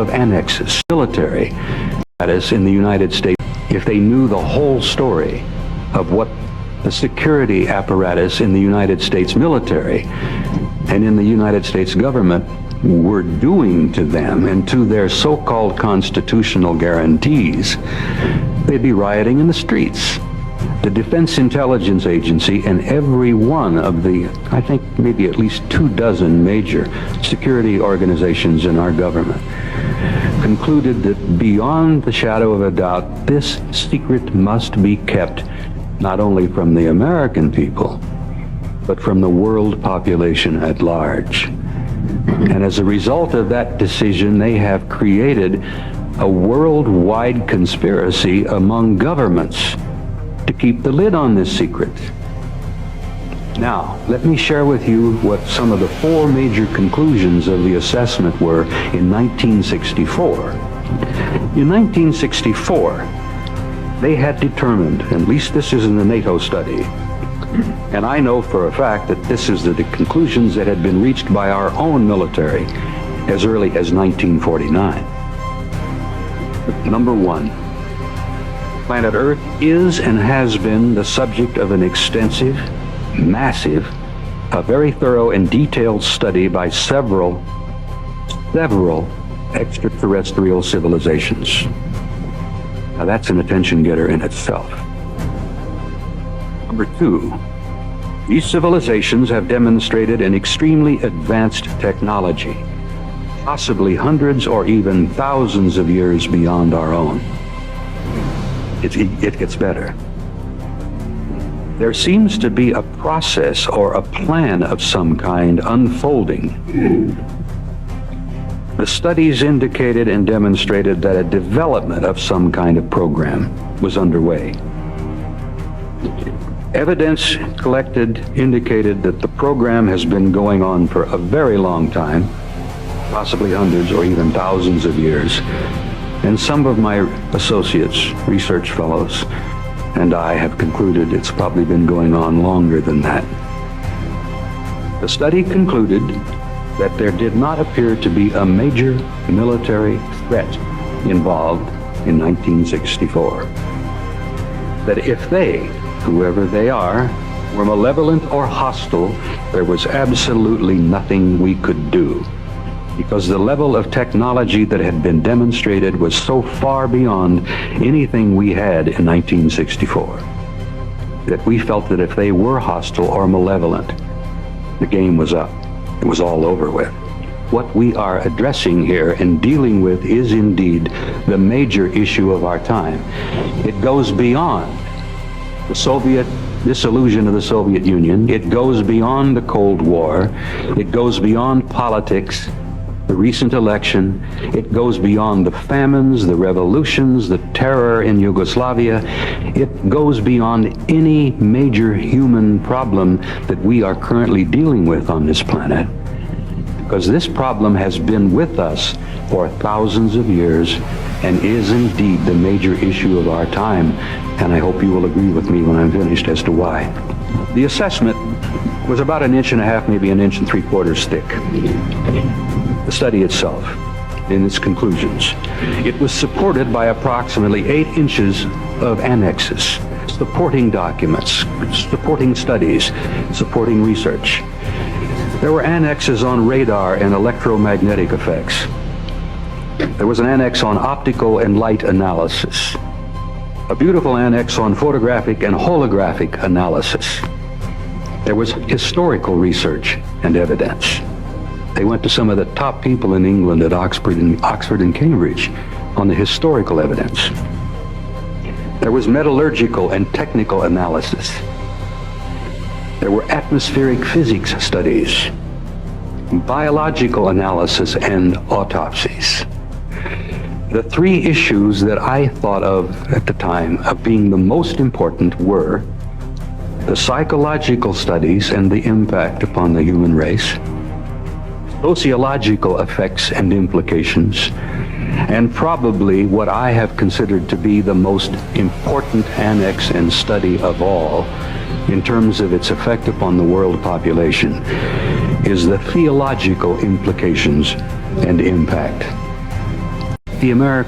of annexes, military status in the United States, if they knew the whole story of what the security apparatus in the United States military and in the United States government were doing to them and to their so-called constitutional guarantees, they'd be rioting in the streets. The Defense Intelligence Agency and every one of the, I think maybe at least 24 major security organizations in our government concluded that beyond the shadow of a doubt, this secret must be kept not only from the American people, but from the world population at large. And as a result of that decision, they have created a worldwide conspiracy among governments to keep the lid on this secret. Now, let me share with you what some of the 4 major conclusions of the assessment were in 1964. In 1964, they had determined, at least this is in the NATO study, and I know for a fact that this is the conclusions that had been reached by our own military as early as 1949. Number 1, planet Earth is and has been the subject of an extensive, massive, a very thorough and detailed study by several extraterrestrial civilizations. Now that's an attention getter in itself. Number 2, these civilizations have demonstrated an extremely advanced technology, possibly hundreds or even thousands of years beyond our own. It gets better. There seems to be a process or a plan of some kind unfolding. The studies indicated and demonstrated that a development of some kind of program was underway. Evidence collected indicated that the program has been going on for a very long time, possibly hundreds or even thousands of years. And some of my associates, research fellows, and I have concluded it's probably been going on longer than that. The study concluded that there did not appear to be a major military threat involved in 1964. That if they, whoever they are, were malevolent or hostile, there was absolutely nothing we could do, because the level of technology that had been demonstrated was so far beyond anything we had in 1964 that we felt that if they were hostile or malevolent, the game was up. It was all over with. What we are addressing here and dealing with is indeed the major issue of our time. It goes beyond the Soviet dissolution of the Soviet Union. It goes beyond the Cold War. It goes beyond politics, the recent election. It goes beyond the famines, the revolutions, the terror in Yugoslavia. It goes beyond any major human problem that we are currently dealing with on this planet, because this problem has been with us for thousands of years and is indeed the major issue of our time. And I hope you will agree with me when I'm finished as to why. The assessment was about 1.5 inches, maybe 1.75 inches thick. The study itself, in its conclusions, it was supported by approximately 8 inches of annexes, supporting documents, supporting studies, supporting research. There were annexes on radar and electromagnetic effects. There was an annex on optical and light analysis, a beautiful annex on photographic and holographic analysis. There was historical research and evidence. They went to some of the top people in England at Oxford and Cambridge on the historical evidence. There was metallurgical and technical analysis. There were atmospheric physics studies, biological analysis, and autopsies. The 3 issues that I thought of at the time of being the most important were the psychological studies and the impact upon the human race, sociological effects and implications, and probably what I have considered to be the most important annex and study of all in terms of its effect upon the world population is the theological implications and impact. the American